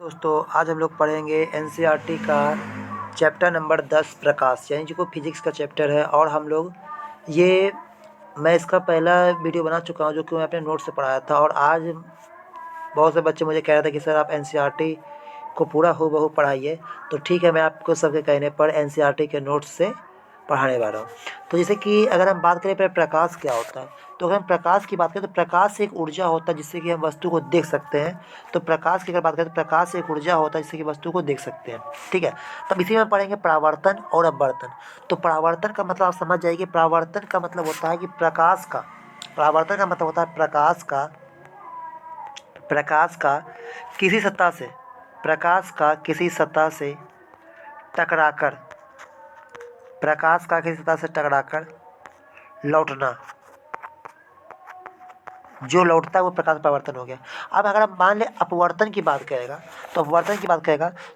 दोस्तों आज हम लोग पढ़ेंगे एनसीईआरटी का चैप्टर नंबर 10 प्रकाश, यानी जो फिजिक्स का चैप्टर है। और हम लोग मैं इसका पहला वीडियो बना चुका हूँ जो कि मैं अपने नोट से पढ़ाया था। और आज बहुत से बच्चे मुझे कह रहे थे कि सर आप एनसीईआरटी को पूरा हूबहू पढ़ाइए। तो ठीक है, मैं आपको सबके कहने पर एनसीईआरटी के नोट्स से पढ़ाने वाला हूँ। तो जैसे कि अगर हम बात करें प्रकाश क्या होता है, तो अगर हम प्रकाश की बात करें तो प्रकाश एक ऊर्जा होता है जिससे कि हम वस्तु को देख सकते हैं। तो प्रकाश की अगर बात करें तो प्रकाश एक ऊर्जा होता है जिससे कि वस्तु को देख सकते हैं। ठीक है, तब इसी में पढ़ेंगे परावर्तन और अपवर्तन। तो परावर्तन का मतलब आप समझ जाइए। परावर्तन का मतलब होता है कि परावर्तन का मतलब होता है प्रकाश का किसी सतह से टकराकर लौटना, जो लौटता है वो प्रकाश परावर्तन हो गया। अब अगर हम मान लें अपवर्तन की बात करेगा,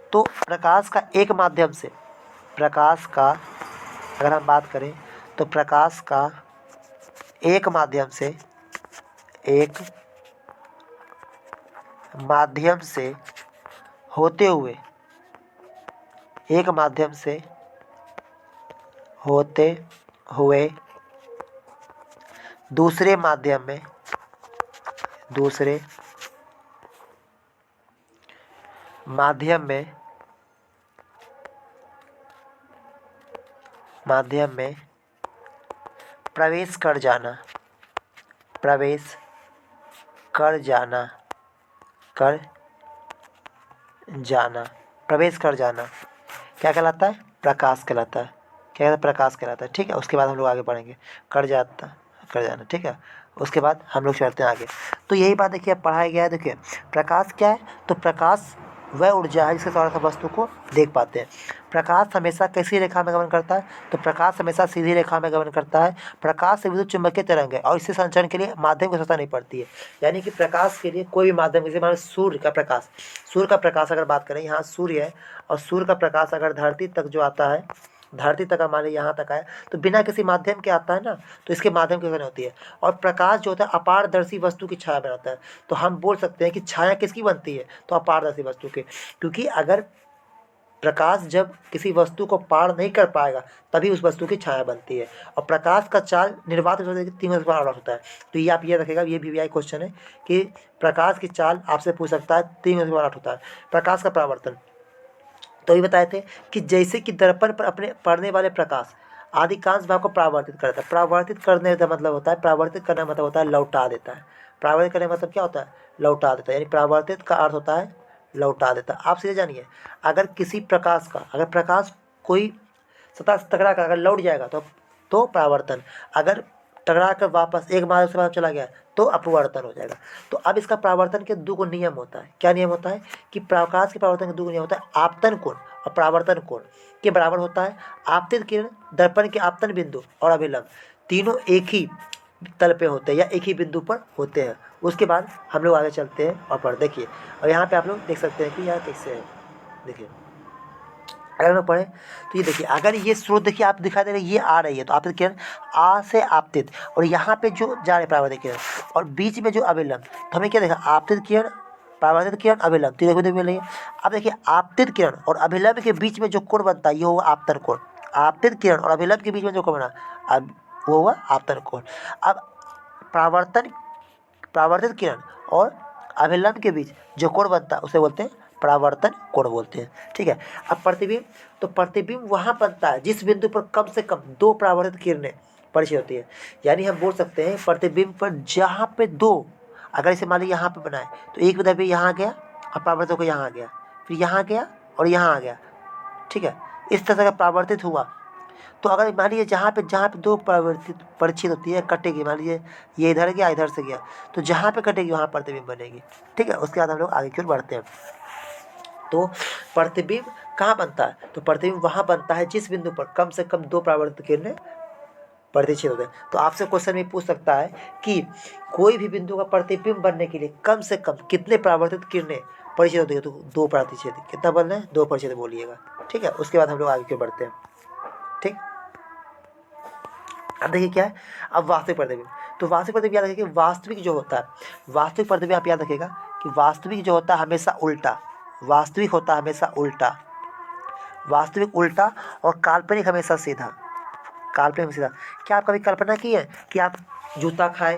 तो प्रकाश का एक माध्यम से अगर हम बात करें तो प्रकाश का एक माध्यम से होते हुए दूसरे माध्यम में प्रवेश कर जाना क्या कहलाता है? प्रकाश कहलाता है। प्रकाश कहलाता है। ठीक है, उसके बाद हम लोग आगे बढ़ेंगे। कर जाना। ठीक है, उसके बाद हम लोग चलते हैं आगे। तो यही बात देखिए पढ़ाया गया है। देखिए प्रकाश क्या है, तो प्रकाश वह ऊर्जा है जिसके द्वारा हम वस्तु को देख पाते हैं। प्रकाश हमेशा कैसी रेखा में गमन करता है, तो प्रकाश हमेशा सीधी रेखा में गमन करता है। प्रकाश से विद्युत चुम्बकीय तरंग है और इससे संचरण के लिए माध्यम की आवश्यकता नहीं पड़ती है। यानी कि प्रकाश के लिए कोई भी माध्यम, जैसे मान सूर्य का प्रकाश अगर बात करें, यहाँ सूर्य है और सूर्य का प्रकाश अगर धरती तक जो आता है, धरती तक मान लीजिए यहाँ तक आए, तो बिना किसी माध्यम के आता है ना, तो इसके माध्यम की होती है। और प्रकाश जो होता है अपारदर्शी वस्तु की छाया बनाता है। तो हम बोल सकते हैं कि छाया किसकी बनती है, तो अपारदर्शी वस्तु की। क्योंकि अगर प्रकाश जब किसी वस्तु को पार नहीं कर पाएगा तभी उस वस्तु की छाया बनती है। और प्रकाश का चाल निर्वात 3 होता है। तो ये आप ये रखेगा, ये वीवीआई क्वेश्चन है कि प्रकाश की चाल आपसे पूछ सकता है 3 होता है। प्रकाश का परावर्तन तो ये बताए थे कि जैसे कि दर्पण पर अपने पड़ने वाले प्रकाश अधिकांश भाग को परावर्तित करता है। परावर्तित करने का मतलब होता है, परावर्तित करने का मतलब होता है लौटा देता है। परावर्तित करने का मतलब क्या होता है? लौटा देता है। यानी परावर्तित का अर्थ होता है लौटा देता है। आप सीधे जानिए, अगर किसी प्रकाश का अगर प्रकाश कोई सतह से टकरा कर अगर लौट जाएगा तो परावर्तन। अगर टकरा कर वापस एक मार्ग से वापस चला गया तो अपवर्तन हो जाएगा। तो अब इसका परावर्तन के दो नियम होता है। क्या नियम होता है कि प्रकाश के परावर्तन के दो नियम होता है। आपतन कोण और परावर्तन कोण के बराबर होता है। आपतित किरण दर्पण के आपतन बिंदु और अभिलंब तीनों एक ही तल पे होते हैं या एक ही बिंदु पर होते हैं। उसके बाद हम लोग आगे चलते हैं और देखिए, और यहाँ पे आप लोग देख सकते हैं कि यह कैसे है। देखिए अगर हम पढ़ें तो ये देखिए, अगर ये स्रोत देखिए आप दिखा दे रहे ये आ रही है तो आपतित किरण आ से आपतित, और यहाँ पे जो जा रहे परावर्तित किरण और बीच में जो अभिलंब, तो हमें क्या देखा? आपतित किरण, परावर्तित किरण, अभिलंब तीनों बिंदु मिल रही है। अब देखिए आपतित किरण और अभिलंब के बीच में जो कोण बनता है ये होगा आपतन कोण। आपतित किरण और अभिलंब के बीच में जो कोण बना अब वो हुआ आपतन कोण। अब परावर्तित किरण और अभिलंब के बीच जो कोण बनता है उसे बोलते हैं परावर्तन कोण बोलते हैं। ठीक है, अब प्रतिबिंब, तो प्रतिबिंब वहाँ बनता है जिस बिंदु पर कम से कम 2 परावर्तित किरणें परिचित होती है। यानी हम बोल सकते हैं प्रतिबिंब पर जहाँ पे 2, अगर इसे मान लीजिए यहाँ पे बनाए तो एक बिंदु यहाँ गया और परावर्तित होकर यहाँ आ गया, फिर यहाँ गया और यहाँ आ गया। ठीक है, इस तरह का परावर्तित हुआ। तो अगर मान लीजिए जहाँ पे 2 परिचित होती है कटेगी, मान लीजिए ये इधर गया इधर से गया, तो जहाँ पे कटेगी वहाँ प्रतिबिंब बनेगी। ठीक है, उसके बाद हम लोग आगे की ओर बढ़ते हैं। तो प्रतिबिंब कहाँ बनता है? तो प्रतिबिंब वहाँ बनता है जिस बिंदु पर कम से कम 2 परावर्तित किरणें परिचित होते हैं। तो आपसे क्वेश्चन में पूछ सकता है कि कोई भी बिंदु का प्रतिबिंब बनने के लिए कम से कम कितने परावर्तित किरणें परिचित होती है? तो 2 प्रतिशत। कितना बनना है? 2 प्रतिशत बोलिएगा। ठीक है, उसके बाद हम लोग आगे की ओर बढ़ते हैं। ठीक, अब देखिए क्या है, अब वास्तविक प्रतिबिंब। तो वास्तविक प्रतिबिंब याद रखिए, वास्तविक जो होता है, वास्तविक प्रतिबिंब आप याद रखिएगा कि वास्तविक जो होता है हमेशा उल्टा, वास्तविक होता है हमेशा उल्टा, वास्तविक उल्टा और काल्पनिक हमेशा सीधा, काल्पनिक हमेशा सीधा। क्या आप कभी कल्पना की है कि आप जूता खाएं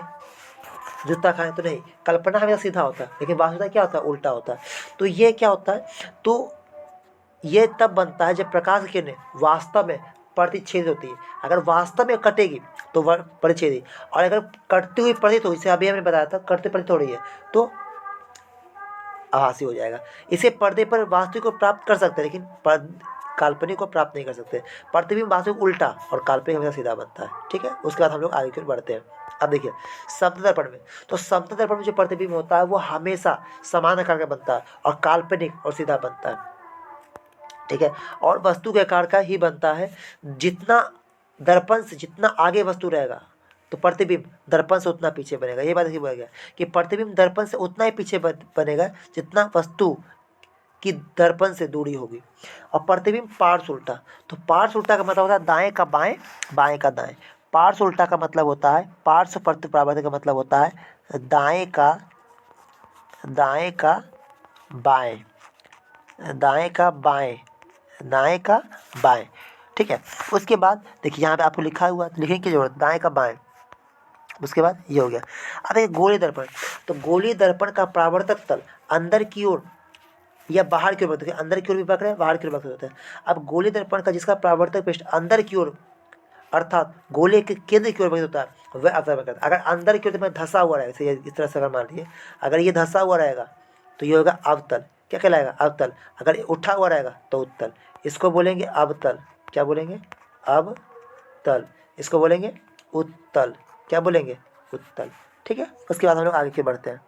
तो नहीं, कल्पना हमेशा सीधा होता है, लेकिन वास्तविकता क्या होता है, उल्टा होता है। तो ये क्या होता है, तो ये तब बनता है जब प्रकाश की किरणें वास्तव में प्रतिच्छेद होती है। अगर वास्तव में कटेगी तो वह परिच्छेदी, और अगर कटती हुई प्रतीत हो, इसे अभी हमने बताया था कटते प्रतीत हो रही है, तो आभासी हो जाएगा। इसे पर्दे पर वास्तविक को प्राप्त कर सकते हैं, लेकिन काल्पनिक को प्राप्त नहीं कर सकते। प्रतिबिंब वास्तविक उल्टा और काल्पनिक हमेशा सीधा बनता है, ठीक है। उसके बाद हम लोग आगे की ओर बढ़ते हैं। अब देखिए समतल दर्पण में, तो समतल दर्पण में जो प्रतिबिंब होता है वो हमेशा समान आकार का बनता है और काल्पनिक और सीधा बनता है, ठीक है। और वस्तु के आकार का ही बनता है। जितना दर्पण से जितना आगे वस्तु रहेगा तो प्रतिबिंब दर्पण से उतना पीछे बनेगा। ये बात देखिए बोला गया कि प्रतिबिंब दर्पण से उतना ही पीछे बनेगा जितना वस्तु की दर्पण से दूरी होगी। और प्रतिबिंब पार्श्व उल्टा, तो पार्श्व उल्टा का मतलब होता है दाएं का बाएं, बाएं का दाएं। पार्श्व उल्टा का मतलब होता है, पार्श्व प्रतिपरावर्तक का मतलब होता है दाएं का बाएं, दाएं का बाएं, दाएं का बाएं, ठीक है। उसके बाद देखिए यहाँ पे आपको लिखा हुआ, लिखने की जरूरत, दाएं का बाएं। उसके बाद ये हो गया। अब एक गोलीय दर्पण, तो गोलीय दर्पण का परावर्तक तल अंदर की ओर या बाहर की ओर, देखिए अंदर की ओर भी पकड़े है, बाहर की ओर पकड़े होते हैं। अब गोलीय दर्पण का जिसका परावर्तक पृष्ठ अंदर की ओर अर्थात गोले के केंद्र की ओर होता है वह अवतल करता है। अगर अंदर की ओर में धंसा हुआ रहेगा, जैसे इस तरह से अगर मान लीजिए, अगर ये धंसा हुआ रहेगा तो ये होगा अवतल, क्या कहलाएगा, अवतल। अगर ये उठा हुआ रहेगा तो उत्तल, इसको बोलेंगे अवतल। क्या बोलेंगे, अवतल। इसको बोलेंगे उत्तल, क्या बोलेंगे, उत्तल, ठीक है। उसके बाद हम लोग आगे के बढ़ते हैं।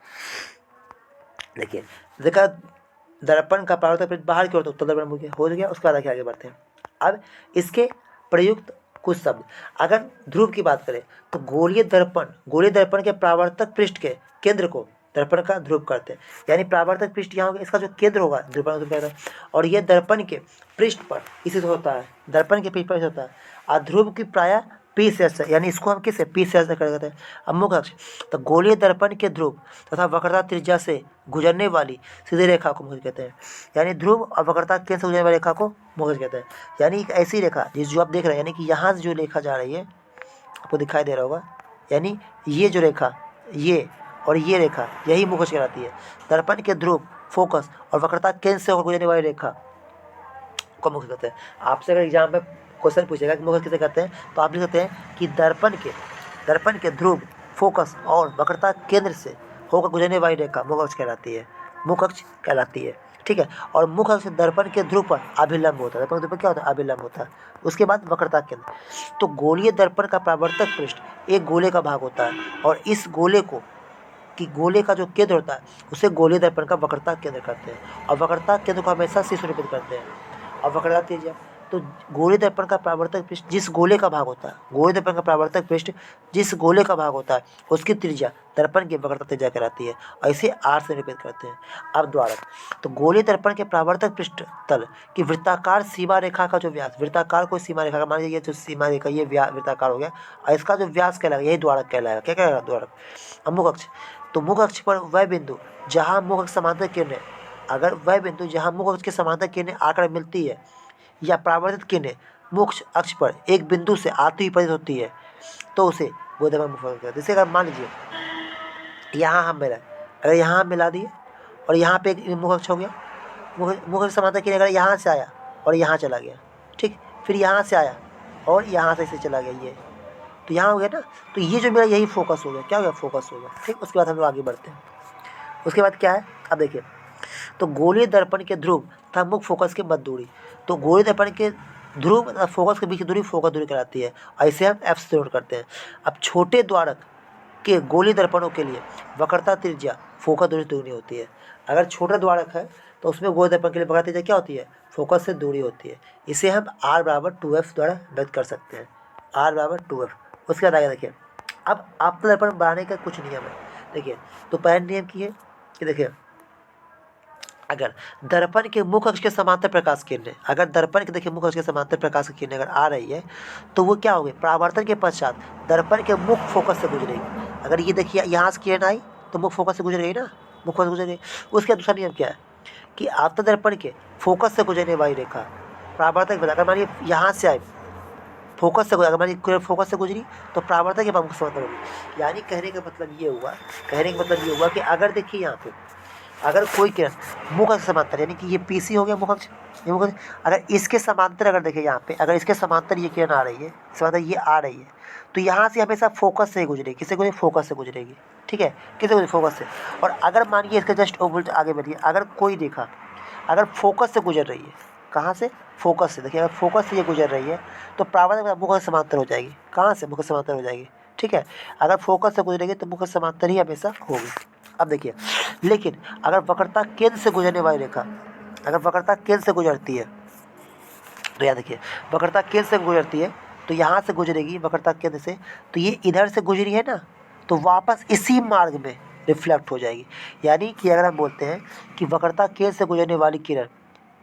देखिए देखा दर्पण का परावर्तक पृष्ठ बाहर की ओर तो उत्तल दर्पण हो गया। उसके बाद आगे बढ़ते हैं। अब इसके प्रयुक्त कुछ शब्द, अगर ध्रुव की बात करें तो गोलीय दर्पण के परावर्तक पृष्ठ के केंद्र को दर्पण का ध्रुव करते हैं। यानी परावर्तक पृष्ठ यहाँ होगा, इसका जो केंद्र होगा दर्पण ध्रुव कहता है, और ये दर्पण के पृष्ठ पर इसी से होता है, दर्पण के पृष्ठ पर होता है। और ध्रुव की प्रायः पी से, यानी इसको हम किससे, पी से कर देते हैं। अब मुख्य अक्ष, तो गोलीय दर्पण के ध्रुव तथा वक्रता त्रिज्या से गुजरने वाली सीधी रेखा को मुख्य कहते हैं। यानी ध्रुव और वक्रता केंद्र से गुजरने वाली रेखा को मुख्य कहते हैं। यानी एक ऐसी रेखा जो आप देख रहे हैं, यानी कि यहाँ से जो रेखा जा रही है आपको दिखाई दे रहा होगा, यानी ये जो रेखा, ये और ये रेखा, यही मुख्य कहलाती है। दर्पण के ध्रुव, फोकस और वक्रता केंद्र से होकर गुजरने वाली रेखा को मुख्य कहते हैं। आपसे अगर एग्जाम में क्वेश्चन पूछेगा कि मुख्य किसे कहते हैं, तो आप लिख सकते हैं कि दर्पण के ध्रुव, फोकस और वक्रता केंद्र से होकर गुजरने वाली रेखा मुख्य अक्ष कहलाती है, मुख्य अक्ष कहलाती है, ठीक है। और मुख्य अक्ष दर्पण के ध्रुव पर अभिलंब होता है। दर्पण के ध्रुव पर क्या होता है, अभिलंब होता है। उसके बाद वक्रता केंद्र, तो गोलीय दर्पण का परावर्तक पृष्ठ एक गोले का भाग होता है, और इस गोले का जो केंद्र होता है उसे गोलीय दर्पण का वक्रता केंद्र कहते हैं। और वक्रता केंद्र को हमेशा शीर्ष निरूपित करते हैं। और वक्रता त्रिज्या, तो गोलीय दर्पण का परावर्तक पृष्ठ जिस गोले का भाग होता है, गोलीय दर्पण का परावर्तक पृष्ठ जिस गोले का भाग होता है उसकी त्रिज्या दर्पण की वक्रता त्रिज्या कहलाती है, और इसे आर से निरूपित करते हैं। अब द्वारक, तो गोलीय दर्पण के परावर्तक पृष्ठ तल की वृत्ताकार सीमा रेखा का जो व्यास, वृत्ताकार कोई सीमा रेखा का, मान लीजिए जो सीमा रेखा ये वृत्ताकार हो गया, और इसका जो व्यास कहलाएगा यही द्वारक कहलाएगा। क्या कहलाएगा, द्वारक। अब मुख्य अक्ष, तो मुख्य अक्ष पर वह बिंदु जहाँ मुख्य अक्ष समांतर किरणें, अगर वह बिंदु जहाँ मुख्य अक्ष के समांतर किरणें आकर मिलती है या परावर्तित किरणें मुख्य अक्ष पर एक बिंदु से आती हुई प्रतीत होती है तो उसे गोलीय दर्पण मुख्य कहते हैं। जैसे अगर मान लीजिए यहाँ हम मिला, अगर यहाँ हम मिला दिए और यहाँ पे एक मुख्य अक्ष हो गया, मुख्य अक्ष समांतर किरणें अगर यहाँ से आया और यहाँ चला गया, ठीक, फिर यहाँ से आया और यहाँ से इसे चला गया, ये तो यहाँ हो गया ना, तो ये जो मेरा यही फोकस हो गया, क्या हो गया, फोकस हो गया, ठीक। उसके बाद हम लोग आगे बढ़ते हैं। उसके बाद क्या है, अब देखिए, तो गोलीय दर्पण के ध्रुव तथा मुख्य फोकस के मध्य दूरी, तो गोलीय दर्पण के ध्रुव तथा फोकस के बीच की दूरी फोकस दूरी कहलाती है, ऐसे हम एफ से नोट करते हैं। अब छोटे द्वारक के गोलीय दर्पणों के लिए वक्रता त्रिज्या फोकस दूरी दुगनी होती है। अगर छोटा द्वारक है तो उसमें गोलीय दर्पण के लिए वक्रता त्रिज्या क्या होती है, फोकस से दूरी होती है। इसे हम R = 2F द्वारा व्यक्त कर सकते हैं, R = 2F। उसके बाद आगे देखिए, अब आपतन दर्पण बनाने का कुछ नियम है। देखिए, तो पहला नियम की है कि देखिए, अगर दर्पण के मुख्य अक्ष के समांतर प्रकाश किरणें, अगर दर्पण के देखिए मुख्य अक्ष के समांतर प्रकाश की किरणें अगर आ रही है तो वो क्या होगी, परावर्तन के पश्चात दर्पण के मुख्य फोकस से गुजरेगी। अगर ये देखिए यहाँ से किरण आई तो मुख्य फोकस से गुजरेगी ना, मुख्य फोकस से गुजरेगी। उसका दूसरा नियम क्या है, कि आपतन दर्पण के फोकस से गुजरने वाली रेखा परावर्तक बता, अगर मानिए यहाँ से आए फोकस से, अगर मानिए फोकस से गुजरी तो परावर्तक के मुख समांतर होगी। यानी कहने का मतलब ये हुआ कि अगर देखिए यहाँ पे अगर कोई किरण मुख अक्ष समांतर, यानी कि ये पीसी हो गया मुख अक्ष, ये मुख अक्ष, अगर इसके समांतर अगर देखिए यहाँ पे अगर इसके समांतर ये किरण आ रही है, समांतर ये आ रही है, तो यहाँ से हमेशा फोकस से गुजरेगी। किससे गुजरेगी? फोकस से गुजरेगी। ठीक है, किससे गुजरेगी? फोकस से। और अगर मानिए इसके जस्ट उल्ट आगे बढ़िए, अगर कोई रेखा अगर फोकस से गुजर रही है, कहाँ से? फोकस से। देखिए अगर फोकस से ये गुजर रही है तो परावर्तक मुख अक्ष समांतर हो जाएगी। कहाँ से? मुख अक्ष समांतर हो जाएगी। ठीक है, अगर फोकस से गुजरेगी तो मुख अक्ष समांतर ही हमेशा होगी। अब देखिए, लेकिन अगर वक्रता केंद्र से गुजरने वाली रेखा, अगर वक्रता केंद्र से गुजरती है तो याद रखिए, वक्रता केंद्र से गुजरती है तो यहाँ से गुजरेगी वक्रता केंद्र से, तो ये इधर से गुजरी है ना, तो वापस इसी मार्ग में रिफ्लेक्ट हो जाएगी। यानी कि अगर हम बोलते हैं कि वक्रता केंद्र से गुजरने वाली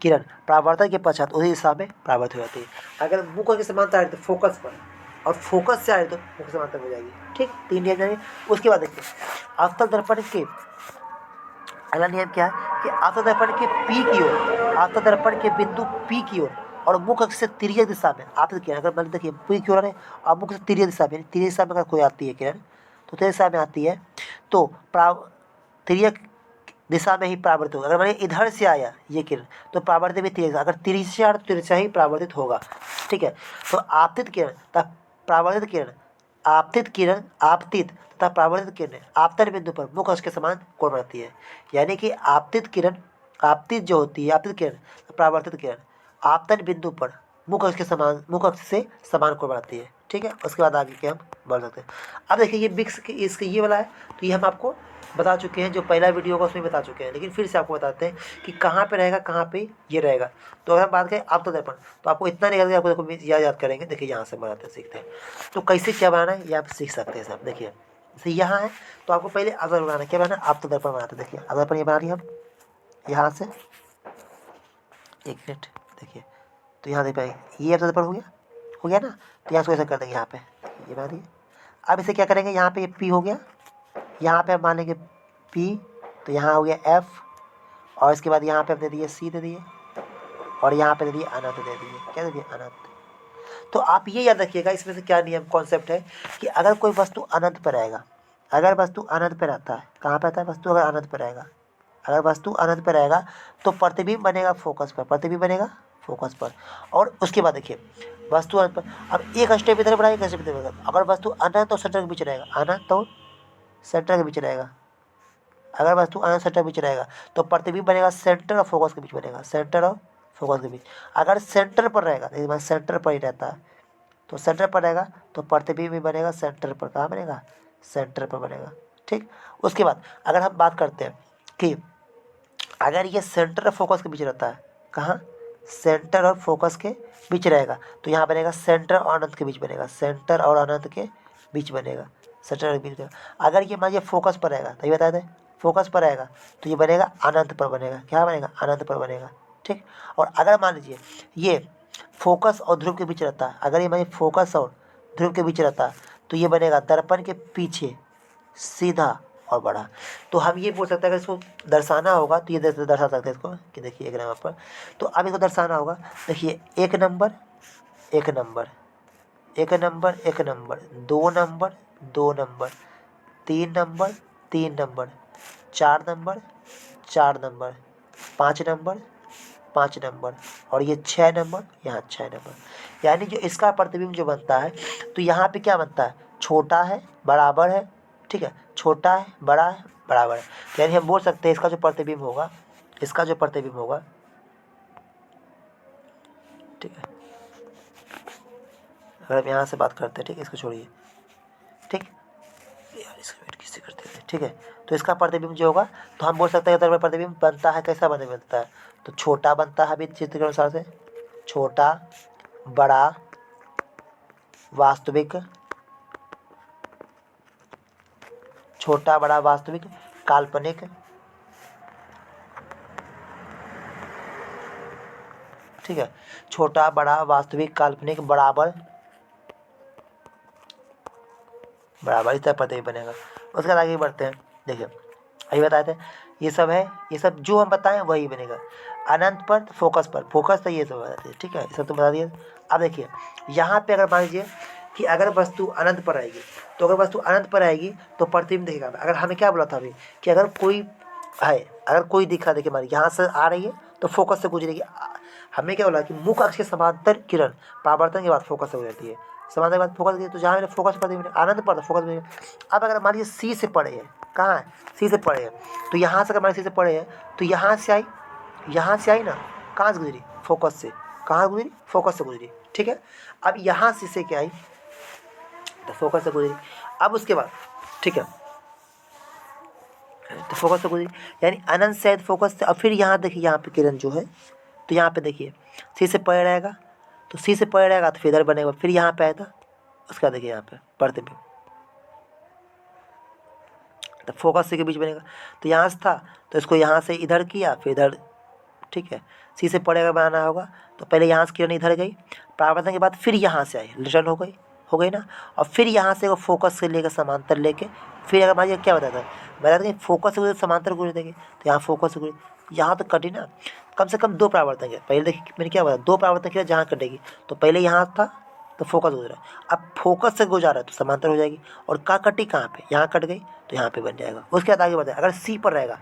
किरण परावर्तक के पश्चात उसी दिशा में परावर्तित हो जाती है। अगर मुख के समांतर आए तो फोकस पर, और फोकस से आए तो मुख समांतर हो जाएगी। ठीक, 3 नियम जानिए। उसके बाद देखिए अवतल दर्पण के अगला नियम क्या है कि अवतल दर्पण के P की ओर, अवतल दर्पण के बिंदु P की ओर और मुख अक्ष से तिर्यक दिशा में आपतित किरण, अगर मान देखिए P की ओर है और मुख से तिर्यक दिशा में, तिर्यक दिशा में अगर कोई आती है किरण तो तिर्यक दिशा में आती है तो तिर्यक दिशा में ही परावर्तित होगा। अगर मैंने इधर से आया ये किरण तो परावर्तित भी तिर्यक, अगर तिरछा से आया तो तिरछा ही परावर्तित होगा। ठीक है, तो आपतित किरण तथा परावर्तित किरण, आपतित तथा परावर्तित किरण आपतन बिंदु पर मुख अक्ष के समान कोण बनाती है। यानी कि आपतित किरण, आपतित जो होती है आपतित किरण, परावर्तित किरण आपतन बिंदु पर मुख अक्ष के समान, मुख अक्ष से समान कोण बनाती है। ठीक है, उसके बाद आगे के हम बढ़ सकते हैं। अब देखिए ये बिक्स इसका ये वाला है, तो ये हम आपको बता चुके हैं, जो पहला वीडियो होगा उसमें बता चुके हैं, लेकिन फिर से आपको बताते हैं कि कहाँ पे रहेगा, कहाँ पे ये रहेगा। तो अगर हम बात करें अवतल दर्पण, तो आपको इतना नहीं आपको देखो याद करेंगे। देखिए यहाँ से बनाते सीखते हैं, तो कैसे क्या बनाना है ये आप सीख सकते हैं सब। देखिए जैसे यहाँ है तो आपको पहले अवतल बनाना है, क्या बनाना है? अवतल दर्पण बनाते हैं। देखिए अवतल दर्पण ये बना रही हम यहाँ से, एक मिनट देखिए, तो यहाँ देख पाएंगे ये अवतल दर्पण हो गया ना, तो यहाँ से ऐसा कर देंगे, यहाँ पे ये बना रही है। अब इसे क्या करेंगे, यहाँ पे ये P हो गया, यहाँ पे हम मान लेंगे P, तो यहाँ हो गया F, और इसके बाद यहाँ पे हम दे दिए C दे दिए, और यहाँ पे दे दिए अनंत दे दिए। क्या दे दिए? अनंत। तो आप ये याद रखिएगा, इसमें से क्या नियम कॉन्सेप्ट है कि अगर कोई वस्तु अनंत पर रहेगा, अगर वस्तु अनंत पर रहता है, कहाँ पर रहता है वस्तु? अगर अनंत पर रहेगा, अगर वस्तु अनंत पर रहेगा तो प्रतिबिंब बनेगा फोकस पर, प्रतिबिंब बनेगा फोकस पर। और उसके बाद देखिए वस्तु अनंत पर, अब एक स्टेप इधर बढ़ाएगा, एक स्टेप इधर बढ़ाएगा। अगर वस्तु अनंत और सेंटर के बीच रहेगा, अनंत और सेंटर के बीच रहेगा, अगर वस्तु अनंत सेंटर के बीच रहेगा तो प्रतिबिंब बनेगा सेंटर और फोकस के बीच बनेगा, सेंटर और फोकस के बीच। अगर सेंटर पर रहेगा, देखिए सेंटर पर ही रहता है, तो सेंटर पर रहेगा तो प्रतिबिंब भी बनेगा सेंटर पर। कहाँ बनेगा? सेंटर पर बनेगा। ठीक, उसके बाद अगर हम बात करते हैं कि अगर ये सेंटर और फोकस के बीच रहता है, कहाँ? सेंटर और फोकस के बीच रहेगा, तो यहाँ बनेगा सेंटर और अनंत के बीच बनेगा, सेंटर और अनंत के बीच बनेगा, सेंटर और बीच बनेगा। अगर ये मान लीजिए फोकस पर रहेगा, तो ये बता दें फोकस पर रहेगा तो ये बनेगा अनंत पर बनेगा। क्या बनेगा? अनंत पर बनेगा। ठीक, और अगर मान लीजिए ये फोकस और ध्रुव के बीच रहता है, अगर ये मान लीजिए फोकस और ध्रुव के बीच रहता है तो ये बनेगा दर्पण के पीछे सीधा और बड़ा। तो हम ये बोल सकते हैं, अगर इसको दर्शाना होगा तो ये दर्शा सकते हैं इसको, कि देखिए एक नंबर पर, तो अब इसको दर्शाना होगा। देखिए एक नंबर, एक नंबर, एक नंबर, एक number, 2 number, 2 number, 3 number, 3 number, 4 number, 4 number, 5 number, 5 number, और ये 6 नंबर, यहाँ 6 नंबर। यानी जो इसका प्रतिबिंब जो बनता है, तो यहाँ पे क्या बनता है? छोटा है, बराबर है। ठीक है, छोटा है, बड़ा है, बराबर है। यानी हम बोल सकते हैं इसका जो प्रतिबिंब होगा, इसका जो प्रतिबिंब होगा, ठीक है, अगर हम यहाँ से बात करते हैं, ठीक है, इसको छोड़िए, ठीक यार, इसका वेट किससे करते थे, ठीक है, तो इसका प्रतिबिंब जो होगा, तो हम बोल सकते हैं अगर प्रतिबिंब बनता है, कैसा बनता है? तो छोटा बनता है, अभी चित्र के अनुसार से छोटा, बड़ा, वास्तविक, छोटा, बड़ा, वास्तविक, काल्पनिक, ठीक है, छोटा, बड़ा, वास्तविक, काल्पनिक, बराबर, बराबर, इस तरह प्रतिबिंब बनेगा। उसके बाद आगे बढ़ते हैं। देखिए अभी बताए थे ये सब है, ये सब जो हम बताएं वही बनेगा। अनंत पर फोकस पर, फोकस तो ये सब बताते हैं, ठीक है, ये सब तो बता दिया। अब देखिए यहाँ पे अगर मान लीजिए कि अगर वस्तु अनंत पर आएगी, तो अगर वस्तु अनंत पर आएगी तो प्रतिबिंब दिखेगा। अगर हमें क्या बोला था अभी कि अगर कोई है, अगर कोई दिखा, देखिए हमारी यहाँ से आ रही है तो फोकस से गुजरेगी। हमें क्या बोला कि मुख्य अक्ष के समांतर किरण परावर्तन के बाद फोकस से गुजरती है, समांतर के बाद फोकस, तो जहाँ मैंने फोकस पर आनंद पर फोकस में। अब अगर मान लीजिए सी से पड़े हैं, कहाँ है, सी से पड़े हैं, तो यहाँ से अगर मान सी से पड़े हैं तो यहाँ से आई, यहाँ से आई ना, कहाँ से गुजरी, फोकस से, कहाँ गुजरी, फोकस से गुजरी, ठीक है। अब यहाँ से क्या आई, तो फोकस से गुजरी। अब उसके बाद ठीक है, तो फोकस से गुजरी, यानी अनंत से फोकस से। अब फिर यहाँ देखिए, यहाँ पे किरण जो है, तो यहाँ पे देखिए सी से पड़े रहेगा, तो सी से पड़े रहेगा तो फिर इधर बनेगा, फिर यहाँ पे आया था, उसके बाद देखिए यहाँ पे प्रतिबिंब, तो फोकस से के बीच बनेगा। तो यहाँ से था तो इसको यहाँ से इधर किया, फिर इधर, ठीक है, सी से पड़े अगर बनाना होगा तो पहले यहाँ से किरण इधर गई, परावर्तन के बाद फिर यहाँ से आई, रिटर्न हो गई ना, और फिर यहाँ से वो फोकस से लेकर समांतर लेके, फिर अगर मान लीजिए क्या बताया था, बताया था कि फोकस से समांतर गुजर देंगे, तो यहाँ फोकस से गुजर, यहाँ तो कटी ना, कम से कम 2 परावर्तन है। पहले देखिए मैंने क्या बताया, 2 परावर्तन किया जहाँ कटेगी, तो पहले यहाँ था तो फोकस गुजरा, अब फोकस से गुजारा तो समांतर हो जाएगी, और कहाँ कटी, कहाँ पे, यहाँ कट गई तो यहाँ पे बन जाएगा। उसके बाद आगे बढ़ते हैं, अगर सी पर रहेगा,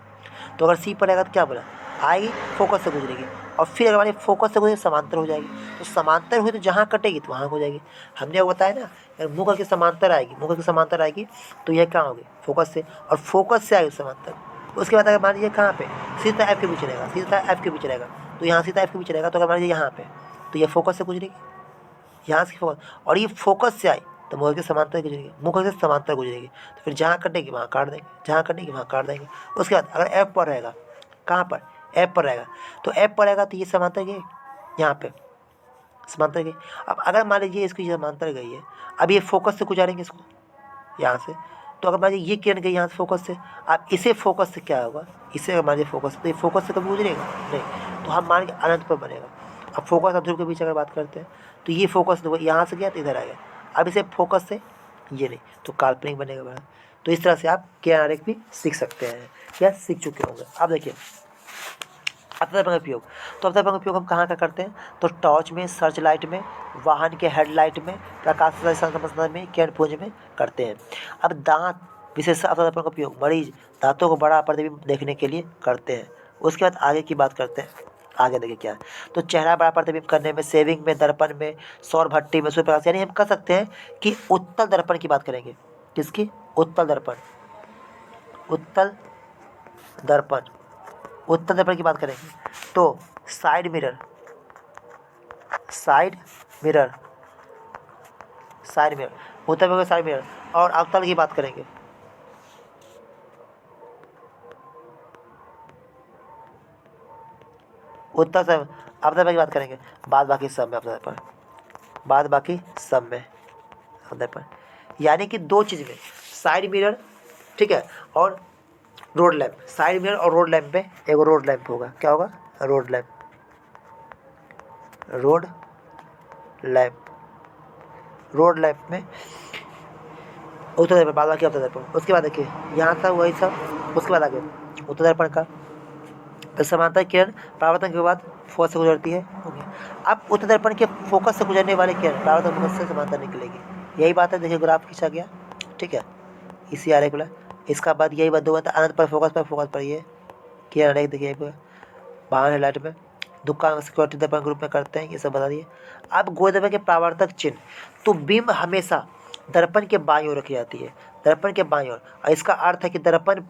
तो अगर सी पर रहेगा तो क्या बोला, आएगी फोकस से गुजरेगी, और फिर अगर हमारी फोकस से गुजरे समांतर हो जाएगी, तो समांतर हुई तो जहाँ कटेगी तो वहाँ हो जाएगी। हमने वो बताया ना, अगर मुख के समांतर आएगी, मुख के समांतर आएगी तो यह कहाँ होगी, फोकस से, और फोकस से आएगी समांतर। उसके बाद अगर मान लीजिए कहाँ पे, सी तथा एफ के बीच रहेगा, सी तथा एफ के बीच रहेगा, तो यहाँ सी तथा एफ के बीच रहेगा, तो अगर मान लीजिए यहाँ पे, तो ये फोकस से गुजरेगी, यहाँ से फोकस, और ये फोकस से आई तो मुख के समांतर गुजरेगी, मुख से समांतर गुजरेगी, तो फिर जहाँ कटेगी वहाँ काट देंगे, जहाँ कटेगी वहाँ काट देंगे। उसके बाद अगर एफ पर रहेगा, कहाँ पर, एफ पर रहेगा, तो एफ पर रहेगा तो ये समांतर गई, यहाँ पे समांतर गई। अब अगर मान लीजिए इसकी समांतर गई है, अब ये फोकस से गुजारेंगे इसको यहाँ से, तो अगर मान लीजिए ये किरण गई यहाँ से फोकस से, अब इसे फोकस से क्या होगा, इसे अगर मान लीजिए फोकस, तो ये फोकस से कभी गुजरेगा नहीं, तो हम मान के अनंत पर बनेगा। अब फोकस और ध्रुव के बीच अगर बात करते हैं, तो ये फोकस यहाँ से गया तो इधर आ गया, अब इसे फोकस से ये नहीं, तो काल्पनिक बनेगा बड़ा। तो इस तरह से आप किरण आरेख भी सीख सकते हैं या सीख चुके होंगे। अब देखिए अवतरण का उपयोग, तो अवतरण का उपयोग हम कहाँ का करते हैं, तो टॉर्च में, सर्च लाइट में, वाहन के हेडलाइट में, प्रकाश संसाधन में, किरण पुंज में करते हैं। अब दांत विशेष अवतरण का उपयोग मरीज दांतों को बड़ा प्रतिबिंब देखने के लिए करते हैं। उसके बाद आगे की बात करते हैं, आगे देखिए क्या है, तो चेहरा बड़ा प्रतिबिंब करने में, सेविंग में, दर्पण में, सौर भट्टी में, सूर्य प्रकाश, यानी हम कर सकते हैं कि उत्तल दर्पण की बात करेंगे। किसकी, उत्तल दर्पण, उत्तल दर्पण, उत्तल दर्पण की बात करेंगे, तो side mirror, side mirror, side mirror, उत्तल दर्पण साइड मिरर, और अवतल की बात करेंगे, उत्तल से अवतल दर्पण की बात करेंगे, बाद बाकी सब में अवतल दर्पण, बाद बाकी सब में अवतल दर्पण, यानी कि 2 चीज़ में, साइड मिरर, ठीक है, और रोड लैंप। साइड मिरर और रोड लैंप पे एक रोड लैंप होगा, क्या होगा, road lamp, road lamp, road lamp में उत्तर दर्पण, बाद बाकी अवतल दर्पण। उसके बाद देखिए यहाँ था वही सब, उसके बाद आगे उत्तर दर्पण का, तो समांतर किरण परावर्तन के बाद फोकस से गुजरती है, हो गया। अब उत्तर दर्पण के फोकस से गुजरने वाले किरण परावर्तन फोकस से समांतर निकलेगी, यही बात है। देखिए ग्राफ खींचा गया, ठीक है, इसी आरेख वाला, इसका बाद यही बात 2 बात, अनंत पर फोकस पर ये किरण आरेख देखिए, वाहन हेडलाइट में, दुकान सिक्योरिटी दर्पण ग्रुप में करते हैं, ये सब बता दिए। अब गोल दर्पण के परावर्तक चिन्ह, तो बिंब हमेशा दर्पण के बाईं ओर रखी जाती है, दर्पण के बाईं ओर, और इसका अर्थ है कि दर्पण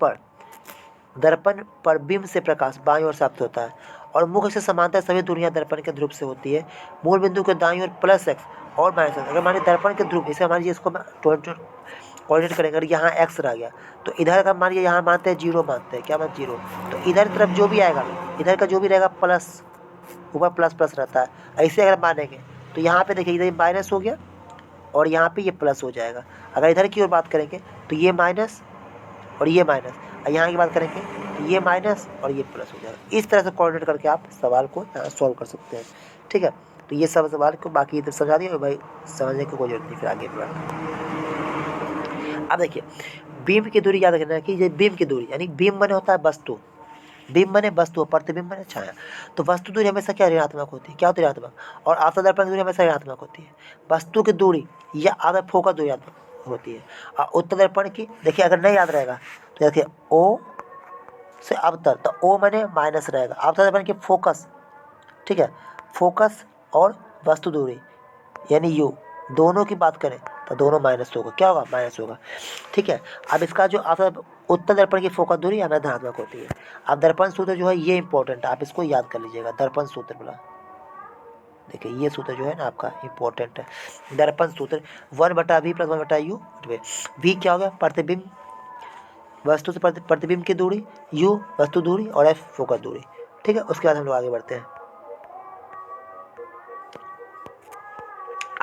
पर बिंब से प्रकाश बाईं ओर प्राप्त होता है, और मुख से समांतर सभी दूरियां दर्पण के ध्रुव से होती है। मूल बिंदु के दाईं ओर +x और -x, अगर मान लीजिए दर्पण के ध्रुव, इसे मान लीजिए इसको कोऑर्डिनेट करेंगे, अगर यहाँ x रह गया तो इधर का मान लीजिए, यहाँ मानते हैं 0, मानते हैं क्या, मान 0, तो इधर तरफ जो भी आएगा, इधर का जो भी रहेगा प्लस, ऊपर प्लस रहता है, ऐसे अगर मानेंगे तो यहाँ पे देखिए इधर माइनस हो गया और यहाँ पे ये प्लस हो जाएगा। अगर इधर की ओर बात करेंगे तो ये माइनस और ये माइनस, और यहाँ की बात करेंगे तो ये माइनस और ये प्लस हो जाएगा। इस तरह से कोऑर्डिनेट करके आप सवाल को यहाँ सॉल्व कर सकते हैं, ठीक है। तो ये सब सवाल को बाकी इधर समझा दिए भाई, समझने की कोई जरूरत नहीं फिर आगे बढ़ा। अब देखिए बीम की दूरी याद रखना है कि ये बीम की दूरी, यानी बीम माने होता है वस्तु, बिंब माने वस्तु, प्रतिबिंब माने छाया। तो वस्तु दूरी हमेशा क्या ऋणात्मक होती है, क्या होती है ऋणात्मक, और आपतन दर्पण की दूरी हमेशा ऋणात्मक होती है। वस्तु की दूरी या आधा फोकस दूरी ऋणात्मक होती है। और उत्तल दर्पण की देखिए, अगर नहीं याद रहेगा तो देखिए ओ से अवतल, तो ओ माने माइनस रहेगा। आपतन दर्पण की फोकस, ठीक है, फोकस और वस्तु दूरी यानी यू दोनों की बात करें तो दोनों माइनस होगा, क्या होगा, माइनस होगा, ठीक है। अब इसका जो आप उत्तल दर्पण की फोकस दूरी हमें धनात्मक होती है। अब दर्पण सूत्र जो है ये इंपॉर्टेंट है, आप इसको याद कर लीजिएगा। दर्पण सूत्र बोला, देखिए ये सूत्र जो है ना आपका इंपॉर्टेंट है। दर्पण सूत्र 1/v + 1/u, v क्या हो गया, प्रतिबिंब, वस्तु से प्रतिबिंब की दूरी, u वस्तु दूरी और f फोकस दूरी, ठीक है। उसके बाद हम लोग आगे बढ़ते हैं।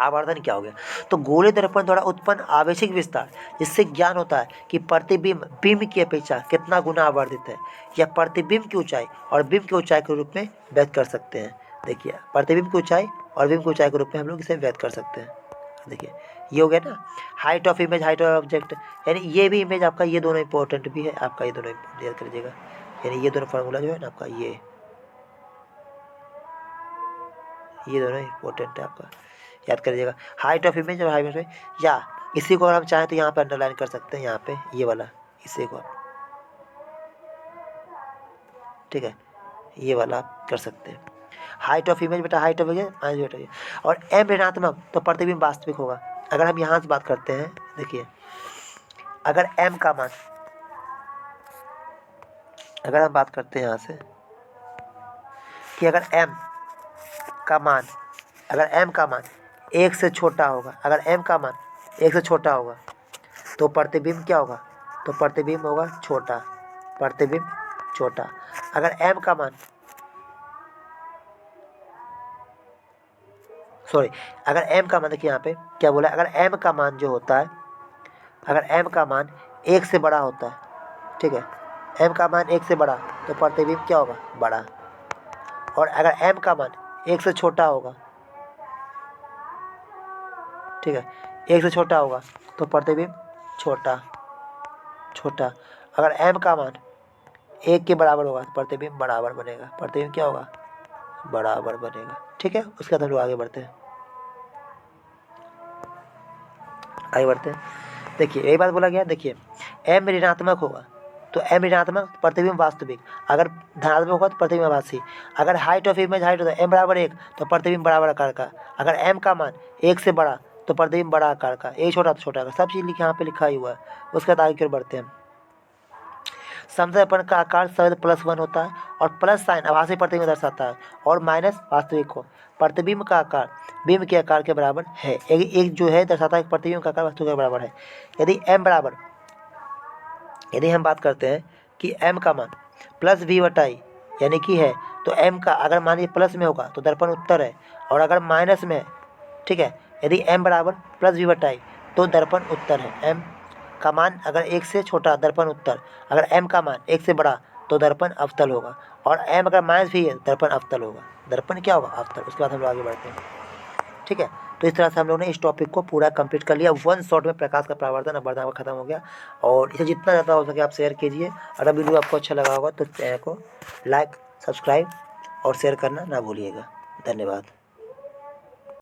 आवर्धन क्या हो गया, तो गोलीय दर्पण द्वारा उत्पन्न आवेशिक विस्तार, जिससे ज्ञान होता है कि प्रतिबिंब बिंब की अपेक्षा कितना गुना आवर्धित है, या प्रतिबिंब की ऊंचाई और बिंब की ऊंचाई के रूप में व्यक्त कर सकते हैं। देखिए प्रतिबिंब की ऊंचाई और बिंब की ऊंचाई के रूप में हम लोग इसे व्यक्त कर सकते हैं। देखिए ये हो गया ना, height of image, height of object, यानी ये भी इमेज आपका, ये दोनों इंपॉर्टेंट भी है आपका, ये दोनों याद कर लीजिएगा। यानी ये दोनों फार्मूला जो है ना आपका, ये दोनों इंपॉर्टेंट है आपका, याद कर लीजिएगा। हाइट ऑफ इमेज और हाइट ऑफ, या इसी को अगर हम चाहें तो यहाँ पे अंडरलाइन कर सकते हैं, यहाँ पे ये वाला, इसी को, ठीक है, ये वाला आप कर सकते हैं। हाइट ऑफ इमेज बेटा, हाइट ऑफ इमेज और एम ऋणात्मक तो प्रतिबिंब वास्तविक होगा। अगर हम यहाँ से बात करते हैं, देखिए अगर एम का मान, अगर हम बात करते हैं यहाँ से कि अगर एम का मान, अगर एम का मान 1 से छोटा होगा, अगर एम का मान 1 से छोटा होगा तो प्रतिबिंब क्या होगा, तो प्रतिबिंब होगा छोटा, प्रतिबिंब छोटा। अगर एम का मान, सॉरी, अगर एम का मान, देखिए यहाँ पे क्या बोला, अगर एम का मान जो होता है, अगर एम का मान 1 से बड़ा होता है, ठीक है, एम का मान 1 से बड़ा तो प्रतिबिंब क्या होगा, बड़ा। और अगर एम का मान 1 से छोटा होगा, ठीक है, 1 से छोटा होगा तो प्रतिबिंब छोटा, छोटा। अगर एम का मान 1 के बराबर होगा तो प्रतिबिंब बराबर बनेगा, प्रतिबिंब क्या होगा, बराबर बनेगा, ठीक है। उसके बाद हम लोग आगे बढ़ते हैं, आगे बढ़ते हैं। देखिए यही बात बोला गया, देखिए एम ऋणात्मक होगा तो एम ऋणात्मक, प्रतिबिंब वास्तविक। अगर धनात्मक होगा तो प्रतिबिंब आभासी। अगर हाइट ऑफ इमेज, हाइट होता है एम बराबर 1 तो प्रतिबिंब बराबर आकार का। अगर एम का मान 1 से बड़ा तो प्रतिबिंब बड़ा आकार का, एक छोटा तो छोटा आकार, सब चीज़ यहाँ पे लिखा ही हुआ है। उसके बाद आगे की ओर बढ़ते हैं। समदर्पण का आकार सदैव +1 होता है और प्लस साइन आभासी प्रतिबिंब दर्शाता है और माइनस वास्तविक को। प्रतिबिंब का आकार बिंब के आकार के बराबर है, एक जो है दर्शाता है कि प्रतिबिंब का आकार वस्तु के बराबर है। यदि m बराबर, यदि हम बात करते हैं कि m का मान +v/i यानी कि है, तो m का अगर मान लीजिए प्लस में होगा तो दर्पण उत्तर है, और अगर माइनस में है, ठीक है, यदि m बराबर +v/i तो दर्पण उत्तर है। m का मान अगर 1 से छोटा दर्पण उत्तर, अगर m का मान 1 से बड़ा तो दर्पण अवतल होगा, और m अगर -v है दर्पण अवतल होगा, दर्पण क्या होगा, अवतल। उसके बाद हम लोग आगे बढ़ते हैं, ठीक है। तो इस तरह से हम लोगों ने इस टॉपिक को पूरा कंप्लीट कर लिया। 1 शॉट में प्रकाश का परावर्तन अपवर्तन खत्म हो गया, और इसे जितना ज़्यादा हो सके आप शेयर कीजिए। अगर वीडियो आपको अच्छा लगा होगा तो चैनल को लाइक, सब्सक्राइब और शेयर करना ना भूलिएगा। धन्यवाद।